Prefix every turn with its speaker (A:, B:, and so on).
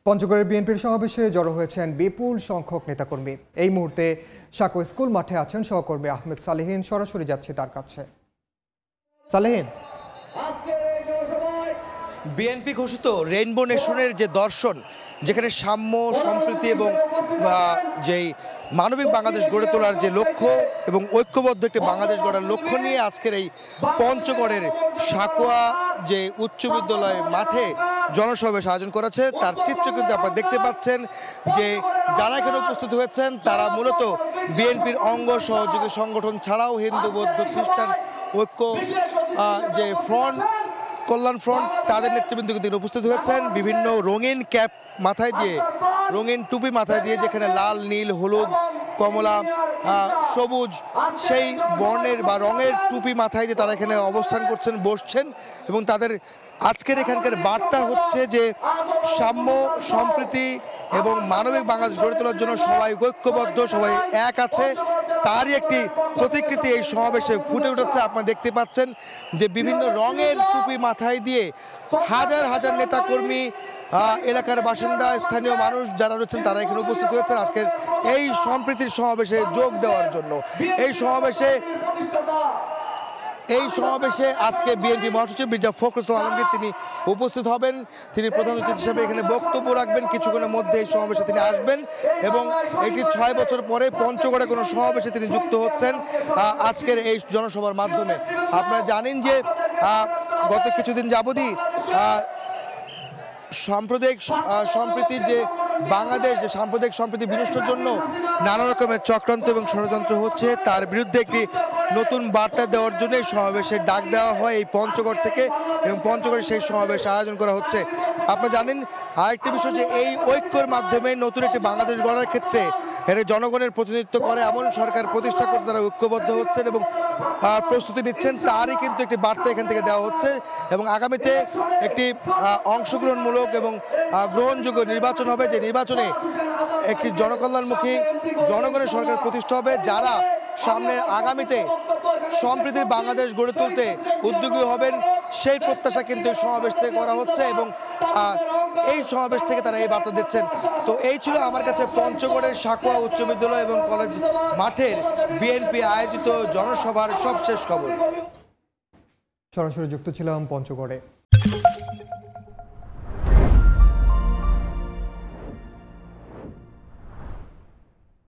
A: পঞ্চগড়ের বিএনপির সমাবেশে জড়ো হয়েছেন বিপুল সংখ্যক নেতাকর্মী। এই মুহূর্তে সাঁকো স্কুল মাঠে আছেন সহকর্মী আহমেদ সালেহীন। সরাসরি যাচ্ছে তার কাছে। সালেহীন,
B: বিএনপি ঘোষিত রেইনবো নেশনের যে দর্শন, যেখানে সাম্য, সম্প্রীতি এবং যেই মানবিক বাংলাদেশ গড়ে তোলার যে লক্ষ্য এবং ঐক্যবদ্ধ একটি বাংলাদেশ গড়ার লক্ষ্য নিয়ে আজকের এই পঞ্চগড়ের সাঁকোয়া যে উচ্চ বিদ্যালয় মাঠে জনসমাবেশ আয়োজন করেছে, তার চিত্র কিন্তু আপনারা দেখতে পাচ্ছেন যে যারা এখানে উপস্থিত হয়েছেন তারা মূলত বিএনপির অঙ্গ সহযোগী সংগঠন ছাড়াও হিন্দু, বৌদ্ধ, খ্রিস্টান ঐক্য যে ফ্রন্ট, কল্যাণ ফ্রন্ট, তাদের নেতৃবৃন্দ কিন্তু উপস্থিত হয়েছেন। বিভিন্ন রঙিন ক্যাপ মাথায় দিয়ে, রঙিন টুপি মাথায় দিয়ে, যেখানে লাল, নীল, হলুদ, কমলা, সবুজ সেই বর্ণের বা রঙের টুপি মাথায় দিয়ে তারা এখানে অবস্থান করছেন, বসছেন। এবং তাদের আজকের এখানকার বার্তা হচ্ছে যে সাম্য, সম্প্রীতি এবং মানবিক বাংলাদেশ গড়ে তোলার জন্য সবাই ঐক্যবদ্ধ, সবাই এক আছে। তারই একটি প্রতিকৃতি এই সমাবেশে ফুটে উঠেছে। আপনারা দেখতে পাচ্ছেন যে বিভিন্ন রঙের টুপি মাথায় দিয়ে হাজার হাজার নেতাকর্মী, এলাকার বাসিন্দা, স্থানীয় মানুষ যারা রয়েছেন তারা এখানে উপস্থিত হয়েছেন আজকের এই সম্প্রীতির সমাবেশে যোগ দেওয়ার জন্য। এই সমাবেশে আজকে বিএনপি মহাসচিব মির্জা ফখরুল ইসলাম আলমগীর তিনি উপস্থিত হবেন। তিনি প্রধান অতিথি হিসেবে এখানে বক্তব্য রাখবেন। কিছুক্ষণের মধ্যে এই সমাবেশে তিনি আসবেন এবং এটি 6 বছর পরে পঞ্চগড়ে কোনো সমাবেশে তিনি যুক্ত হচ্ছেন আজকের এই জনসভার মাধ্যমে। আপনারা জানেন যে গত কিছুদিন যাবতই সাম্প্রদায়িক সম্প্রীতির যে বাংলাদেশ, যে সাম্প্রদায়িক সম্প্রীতি বিনষ্টের জন্য নানা রকমের চক্রান্ত এবং ষড়যন্ত্র হচ্ছে, তার বিরুদ্ধে একটি নতুন বার্তা দেওয়ার জন্য এই সমাবেশের ডাক দেওয়া হয় এই পঞ্চগড় থেকে, এবং পঞ্চগড়ে সেই সমাবেশ আয়োজন করা হচ্ছে। আপনারা জানেন আরেকটি বিষয় যে এই ঐক্যের মাধ্যমে নতুন একটি বাংলাদেশ গড়ার ক্ষেত্রে এর জনগণের প্রতিনিধিত্ব করে এমন সরকার প্রতিষ্ঠা করতে তারা ঐক্যবদ্ধ হচ্ছেন এবং প্রস্তুতি নিচ্ছেন। তারই কিন্তু একটি বার্তা এখান থেকে দেওয়া হচ্ছে। এবং আগামীতে একটি অংশগ্রহণমূলক এবং গ্রহণযোগ্য নির্বাচন হবে, যে নির্বাচনে একটি জনকল্যাণমুখী জনগণের সরকার প্রতিষ্ঠা হবে, যারা সামনে আগামীতে সম্প্রীতির বাংলাদেশ গড়ে তুলতে উদ্যোগী হবেন, সেই প্রত্যাশা কিন্তু এই সমাবেশ থেকে করা হচ্ছে এবং এই সমাবেশ থেকে তারা এই বার্তা দিচ্ছেন। তো এই ছিল আমার কাছে পঞ্চগড়ের সাঁকোয়া উচ্চ বিদ্যালয় এবং কলেজ মাঠের বিএনপি আয়োজিত জনসভার সবশেষ খবর।
A: সরাসরি যুক্ত ছিলাম পঞ্চগড়ে।